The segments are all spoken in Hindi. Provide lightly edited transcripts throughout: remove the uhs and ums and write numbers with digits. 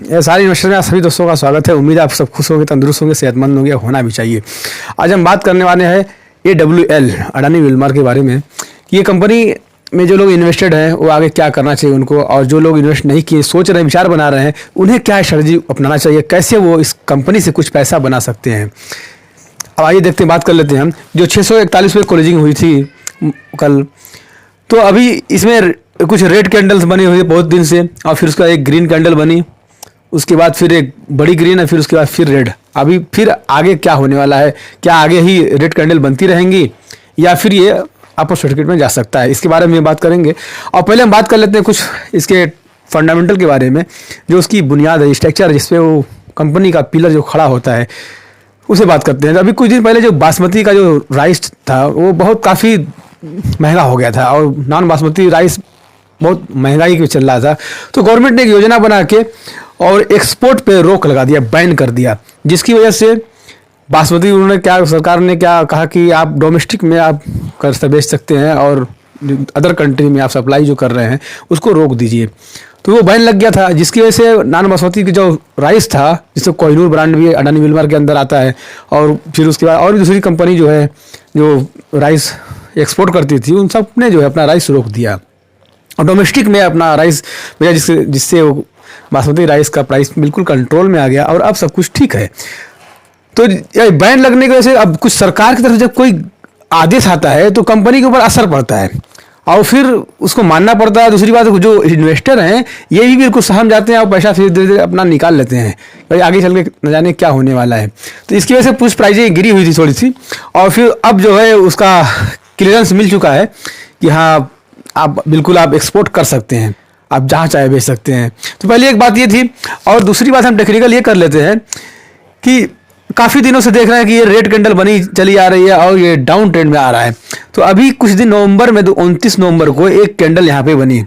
सारे इन्वेस्टर में सभी दोस्तों का स्वागत है। उम्मीद है आप सब खुश होंगे, तंदुरुस्त होंगे, सेहतमंद होंगे, होना भी चाहिए। आज हम बात करने वाले हैं AWL अडानी विल्मर के बारे में कि ये कंपनी में जो लोग इन्वेस्टेड हैं वो आगे क्या करना चाहिए उनको, और जो लोग इन्वेस्ट नहीं किए, सोच रहे हैं, विचार बना रहे हैं, उन्हें क्या स्ट्रेटजी अपनाना चाहिए, कैसे वो इस कंपनी से कुछ पैसा बना सकते हैं। अब आइए देखते हैं, बात कर लेते हैं हम। जो 641 पे क्लोजिंग हुई थी कल, तो अभी इसमें कुछ रेड कैंडल्स बनी हुई है बहुत दिन से, और फिर उसका एक ग्रीन कैंडल बनी, उसके बाद फिर एक बड़ी ग्रीन है, फिर उसके बाद फिर रेड। अभी फिर आगे क्या होने वाला है, क्या आगे ही रेड कैंडल बनती रहेंगी या फिर ये अपर सर्किट में जा सकता है, इसके बारे में बात करेंगे। और पहले हम बात कर लेते हैं कुछ इसके फंडामेंटल के बारे में, जो उसकी बुनियाद है, स्ट्रक्चर, जिसपे वो कंपनी का पिलर जो खड़ा होता है, उसे बात करते हैं। अभी कुछ दिन पहले जो बासमती का जो राइस था वो बहुत काफ़ी महंगा हो गया था, और नॉन बासमती राइस बहुत महंगाई के चल रहा था। तो गवर्नमेंट ने एक योजना बना के और एक्सपोर्ट पे रोक लगा दिया, बैन कर दिया, जिसकी वजह से बासमती उन्होंने क्या, सरकार ने क्या कहा कि आप डोमेस्टिक में आप कर बेच सकते हैं और अदर कंट्री में आप सप्लाई जो कर रहे हैं उसको रोक दीजिए। तो वो बैन लग गया था, जिसकी वजह से नॉन बासमती की जो राइस था, जिससे कोहिनूर ब्रांड भी अडानी विल्मर के अंदर आता है, और फिर उसके बाद और भी दूसरी कंपनी जो है जो राइस एक्सपोर्ट करती थी, उन सब ने जो है अपना राइस रोक दिया और डोमेस्टिक में अपना राइस भेजा, जिससे वो बासमती राइस का प्राइस बिल्कुल कंट्रोल में आ गया और अब सब कुछ ठीक है। तो बैन लगने की वजह से अब कुछ सरकार की तरफ जब कोई आदेश आता है तो कंपनी के ऊपर असर पड़ता है और फिर उसको मानना पड़ता है। दूसरी बात, जो इन्वेस्टर हैं ये भी बिल्कुल सहम जाते हैं और पैसा फिर धीरे धीरे अपना निकाल लेते हैं, भाई आगे चल के न जाने क्या होने वाला है। तो इसकी वजह से कुछ प्राइजें गिरी हुई थी थोड़ी सी, और फिर अब जो है उसका क्लियरेंस मिल चुका है कि हाँ आप बिल्कुल आप एक्सपोर्ट कर सकते हैं, आप जहाँ चाहे बेच सकते हैं। तो पहले एक बात ये थी, और दूसरी बात हम टेक्निकल ये कर लेते हैं कि काफ़ी दिनों से देख रहे हैं कि ये रेड कैंडल बनी चली आ रही है और ये डाउन ट्रेंड में आ रहा है। तो अभी कुछ दिन नवंबर में 29 नवंबर को एक कैंडल यहाँ पे बनी,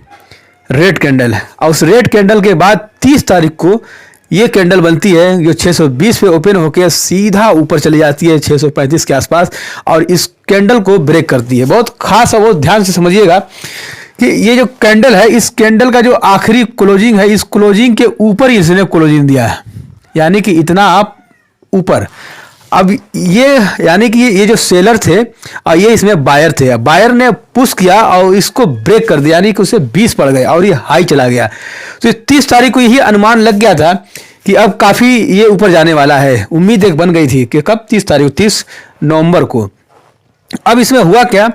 रेड कैंडल, और उस रेड कैंडल के बाद 30 तारीख को ये कैंडल बनती है जो 620 पे ओपन होकर सीधा ऊपर चली जाती है 635 के आसपास, और इस कैंडल को ब्रेक करती है। बहुत खास है, बहुत ध्यान से समझिएगा कि ये जो कैंडल है, इस कैंडल का जो आखिरी क्लोजिंग है, इस क्लोजिंग के ऊपर ही इसने क्लोजिंग दिया है, यानी कि इतना आप ऊपर। अब ये यानी कि ये जो सेलर थे और ये इसमें बायर थे, बायर ने पुश किया और इसको ब्रेक कर दिया, यानी कि उसे 20 पड़ गए और ये हाई चला गया। तो 30 तारीख को यही अनुमान लग गया था कि अब काफ़ी ये ऊपर जाने वाला है। उम्मीद एक बन गई थी कि कब, 30 नवंबर को। अब इसमें हुआ क्या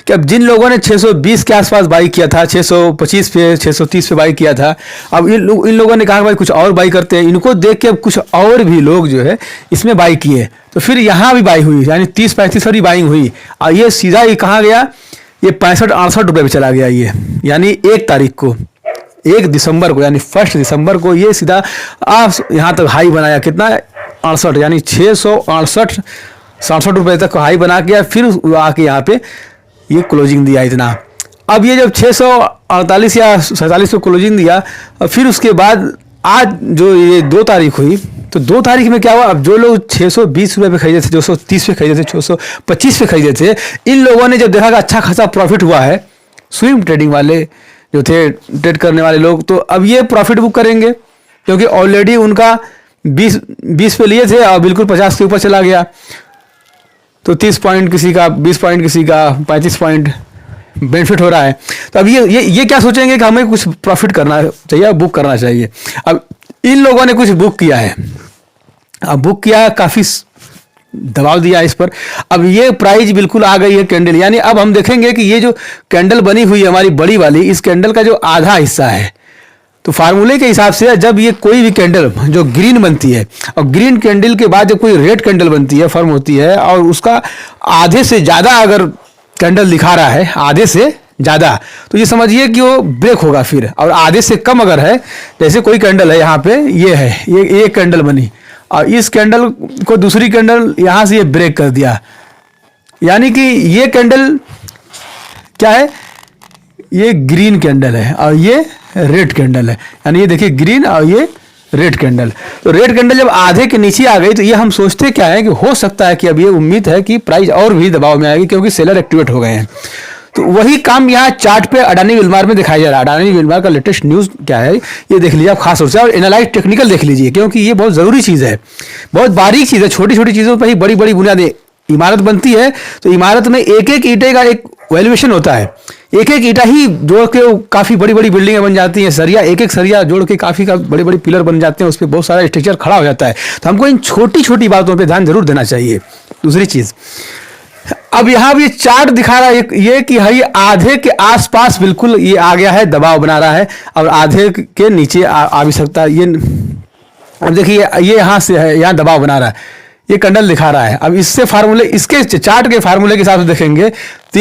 कि अब जिन लोगों ने 620 के आसपास बाई किया था, 625 पे, 630 पे बाई किया था, अब इन लोगों ने कहा भाई कुछ और बाई करते हैं। इनको देख के अब कुछ और भी लोग जो है इसमें बाई किए, तो फिर यहाँ भी बाई हुई, यानी 30-35 वाली बाइंग हुई, और ये सीधा ही कहाँ गया, ये 65-68 रुपये पे चला गया ये, यानी 1 तारीख को, 1 दिसंबर को, यानी 1 दिसंबर को ये सीधा यहाँ तक हाई बनाया, कितना, 68, यानी 668-67 रुपये तक हाई बना के फिर आके यहाँ पे ये क्लोजिंग दिया इतना। अब ये जब 648 या 47 पे क्लोजिंग दिया, फिर उसके बाद आज जो ये 2 तारीख हुई, तो 2 तारीख में क्या हुआ, अब जो लोग 620 रुपये पे खरीदे थे, 230 पे खरीदे थे, 625 पे खरीदे थे, इन लोगों ने जब देखा कि अच्छा खासा प्रॉफिट हुआ है, स्विंग ट्रेडिंग वाले जो थे, ट्रेड करने वाले लोग, तो अब ये प्रॉफिट बुक करेंगे, क्योंकि ऑलरेडी उनका 20 पे लिए थे और बिल्कुल 50 के ऊपर चला गया। तो 30 पॉइंट किसी का, 20 पॉइंट किसी का, 35 पॉइंट बेनिफिट हो रहा है। तो अब ये क्या सोचेंगे कि हमें कुछ प्रॉफिट करना चाहिए, बुक करना चाहिए। अब इन लोगों ने कुछ बुक किया है, अब बुक किया, काफ़ी दबाव दिया इस पर, अब ये प्राइस बिल्कुल आ गई है कैंडल, यानी अब हम देखेंगे कि ये जो कैंडल बनी हुई है हमारी बड़ी वाली, इस कैंडल का जो आधा हिस्सा है, तो फार्मूले के हिसाब से जब ये कोई भी कैंडल जो ग्रीन बनती है, और ग्रीन कैंडल के बाद जब कोई रेड कैंडल बनती है, फॉर्म होती है, और उसका आधे से ज़्यादा अगर कैंडल दिखा रहा है, आधे से ज़्यादा, तो ये समझिए कि वो ब्रेक होगा फिर। और आधे से कम अगर है, जैसे कोई कैंडल है यहाँ पे, ये है, ये एक कैंडल बनी और इस कैंडल को दूसरी कैंडल यहाँ से ये ब्रेक कर दिया, यानी कि ये कैंडल क्या है, ये ग्रीन कैंडल है और ये रेड कैंडल है, यानी ये देखिए ग्रीन और ये रेड कैंडल। तो रेड कैंडल जब आधे के नीचे आ गई, तो ये हम सोचते क्या है कि हो सकता है कि अब ये उम्मीद है कि प्राइस और भी दबाव में आएगी, क्योंकि सेलर एक्टिवेट हो गए हैं। तो वही काम यहाँ चार्ट पे अडानी विल्मार में दिखाया जा रहा है। अडानी विल्मार का लेटेस्ट न्यूज़ क्या है ये देख लीजिए आप खास तौर से, और एनालाइज टेक्निकल देख लीजिए, क्योंकि ये बहुत ज़रूरी चीज़ है, बहुत बारीक चीज़ है। छोटी छोटी चीज़ों पर ही बड़ी बड़ी बुनियादें, इमारत बनती है तो इमारत में एक एक ईंटे का एक वैल्यूएशन होता है। एक एक ईंटा ही जोड़ के काफ़ी बड़ी बड़ी बिल्डिंगें बन जाती हैं। सरिया, एक एक सरिया जोड़ के काफ़ी बड़े बड़े पिलर बन जाते हैं, उस पर बहुत सारा स्ट्रक्चर खड़ा हो जाता है। तो हमको इन छोटी छोटी बातों पे ध्यान जरूर देना चाहिए। दूसरी चीज़, अब यहाँ ये चार्ट दिखा रहा है ये कि ये आधे के आसपास बिल्कुल ये आ गया है, दबाव बना रहा है, और आधे के नीचे आ भी सकता है। ये अब देखिए ये यहाँ से है, यहाँ दबाव बना रहा है, ये कंडल दिखा रहा है। अब इससे फार्मूले, इसके चार्ट के फार्मूले के हिसाब से देखेंगे तो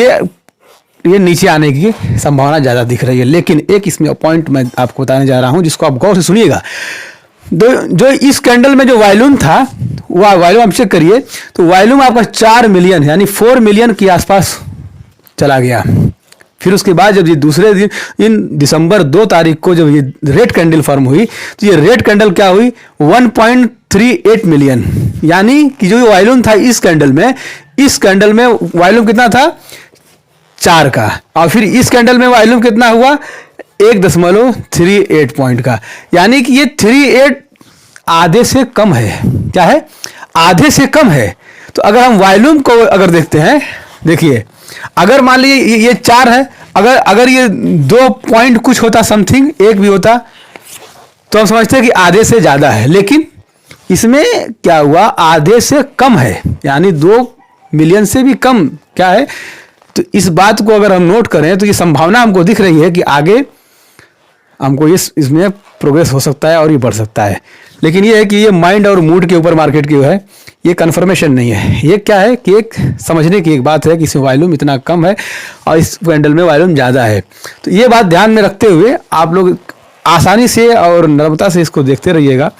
ये नीचे आने की संभावना ज़्यादा दिख रही है। लेकिन एक इसमें पॉइंट मैं आपको बताने जा रहा हूँ, जिसको आप गौर से सुनिएगा। जो इस कैंडल में जो वॉल्यूम था, वह वॉल्यूम आप चेक करिए, तो वॉल्यूम आपका 4 मिलियन यानी 4 मिलियन के आसपास चला गया। फिर उसके बाद जब ये दूसरे दिन इन दिसंबर 2 तारीख को जब ये रेड कैंडल फॉर्म हुई, तो ये रेड कैंडल क्या हुई 1.38 मिलियन, यानी कि जो वॉल्यूम था इस कैंडल में वॉल्यूम कितना था 4 का, और फिर इस कैंडल में वॉल्यूम कितना हुआ 1.38 पॉइंट का, यानी कि ये 38 आधे से कम है। क्या है? आधे से कम है। तो अगर हम वॉल्यूम को अगर देखते हैं, देखिए अगर मान लीजिए ये 4 है, अगर ये 2 पॉइंट कुछ होता, समथिंग 1 भी होता, तो हम समझते हैं कि आधे से ज्यादा है। लेकिन इसमें क्या हुआ, आधे से कम है, यानी 2 मिलियन से भी कम क्या है। तो इस बात को अगर हम नोट करें तो ये संभावना हमको दिख रही है कि आगे हमको इसमें प्रोग्रेस हो सकता है और ये बढ़ सकता है। लेकिन ये है कि ये माइंड और मूड के ऊपर मार्केट की है, ये कन्फर्मेशन नहीं है। ये क्या है कि एक समझने की एक बात है कि इसमें वॉल्यूम इतना कम है और इस कैंडल में वॉल्यूम ज़्यादा है। तो ये बात ध्यान में रखते हुए आप लोग आसानी से और नर्मता से इसको देखते रहिएगा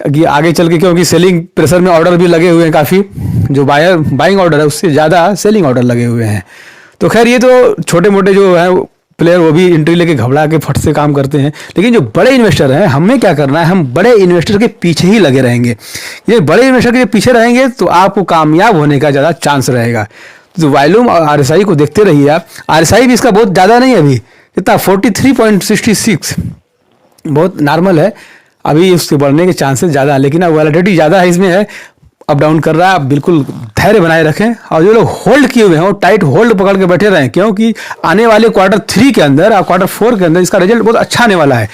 कि आगे चल के, क्योंकि सेलिंग प्रेशर में ऑर्डर भी लगे हुए हैं काफ़ी, जो बाइंग ऑर्डर है उससे ज़्यादा सेलिंग ऑर्डर लगे हुए हैं। तो खैर ये तो छोटे मोटे जो है प्लेयर वो भी एंट्री लेके घबरा के फट से काम करते हैं, लेकिन जो बड़े इन्वेस्टर हैं हमें क्या करना है, हम बड़े इन्वेस्टर के पीछे ही लगे रहेंगे। ये बड़े इन्वेस्टर के पीछे रहेंगे तो आपको कामयाब होने का ज़्यादा चांस रहेगा। तो वॉल्यूम और RSI को देखते रहिए आप। RSI भी इसका बहुत ज़्यादा नहीं है, अभी कितना 43.66 बहुत नॉर्मल है, अभी उसके बढ़ने के चांसेस ज़्यादा है, लेकिन अब वॉलेटिलिटी ज़्यादा है, इसमें है अप डाउन कर रहा है। आप बिल्कुल धैर्य बनाए रखें, और जो लोग होल्ड किए हुए हैं वो टाइट होल्ड पकड़ के बैठे रहें, क्योंकि आने वाले Q3 के अंदर और Q4 के अंदर इसका रिजल्ट बहुत अच्छा आने वाला है।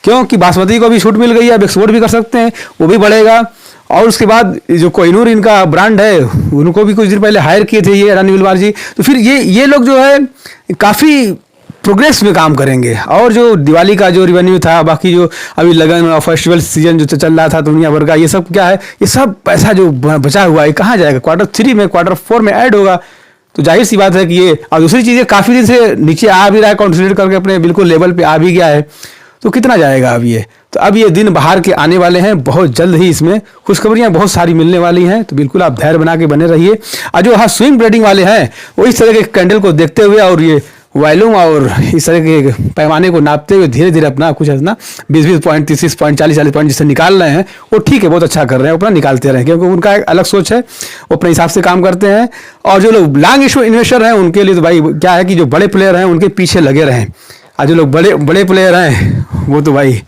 क्योंकि बासमती को भी छूट मिल गई है, अब एक्सपोर्ट भी कर सकते हैं, वो भी बढ़ेगा। और उसके बाद जो कोहिनूर इनका ब्रांड है, उनको भी कुछ दिन पहले हायर किए थे ये अडानी विल्मार जी। तो फिर ये लोग जो है काफ़ी प्रोग्रेस में काम करेंगे। और जो दिवाली का जो रिवेन्यू था, बाकी जो अभी लगन और फेस्टिवल सीजन जो चल रहा था दुनिया भर का, ये सब क्या है, ये सब पैसा जो बचा हुआ है कहाँ जाएगा, Q3 में Q4 में ऐड होगा। तो जाहिर सी बात है कि ये, और दूसरी चीज़ काफ़ी दिन से नीचे आ भी रहा है, कंसोलिडेट करके अपने बिल्कुल लेवल पे आ भी गया है, तो कितना जाएगा अब ये। तो अब ये दिन बाहर के आने वाले हैं, बहुत जल्द ही इसमें खुशखबरियाँ बहुत सारी मिलने वाली हैं। तो बिल्कुल आप धैर्य बना के बने रहिए। और जो हाँ स्विंग ट्रेडिंग वाले हैं वो इस तरह के कैंडल को देखते हुए और ये वॉल्यूम और इस तरह के पैमाने को नापते हुए धीरे धीरे अपना कुछ अपना 20-20 पॉइंट, 30 पॉइंट, 40-40 पॉइंट जिससे निकाल रहे हैं वो ठीक है, बहुत अच्छा कर रहे हैं, अपना निकालते रहें, क्योंकि उनका एक अलग सोच है, वो अपने हिसाब से काम करते हैं। और जो लोग लॉन्ग इन्वेस्टर हैं उनके लिए तो भाई क्या है कि जो बड़े प्लेयर हैं उनके पीछे लगे रहें। और जो लोग बड़े प्लेयर हैं वो तो भाई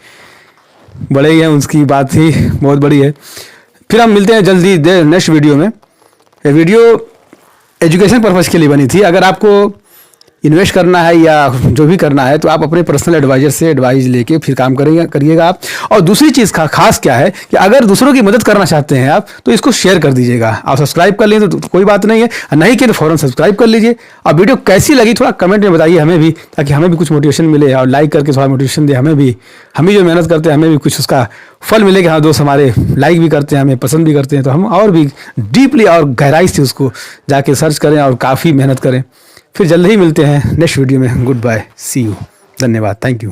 बड़े ही हैं, उसकी बात ही बहुत बड़ी है। फिर हम मिलते हैं जल्दी नेक्स्ट वीडियो में। ये वीडियो एजुकेशन पर्पज़ के लिए बनी थी। अगर आपको इन्वेस्ट करना है या जो भी करना है तो आप अपने पर्सनल एडवाइजर से एडवाइस लेके फिर काम करिएगा आप। और दूसरी चीज़ खास क्या है कि अगर दूसरों की मदद करना चाहते हैं आप तो इसको शेयर कर दीजिएगा। आप सब्सक्राइब कर लीजिए तो कोई बात नहीं है, नहीं कि तो फ़ौरन सब्सक्राइब कर लीजिए। और वीडियो कैसी लगी थोड़ा कमेंट में बताइए हमें भी, ताकि हमें भी कुछ मोटिवेशन मिले, और लाइक करके थोड़ा मोटिवेशन दे हमें भी। हम जो मेहनत करते हैं हमें भी कुछ उसका फल मिले कि हाँ दोस्त हमारे लाइक भी करते हैं, हमें पसंद भी करते हैं, तो हम और भी डीपली और गहराई से उसको जाके सर्च करें और काफ़ी मेहनत करें। फिर जल्द ही मिलते हैं नेक्स्ट वीडियो में। गुड बाय, सी यू, धन्यवाद, थैंक यू।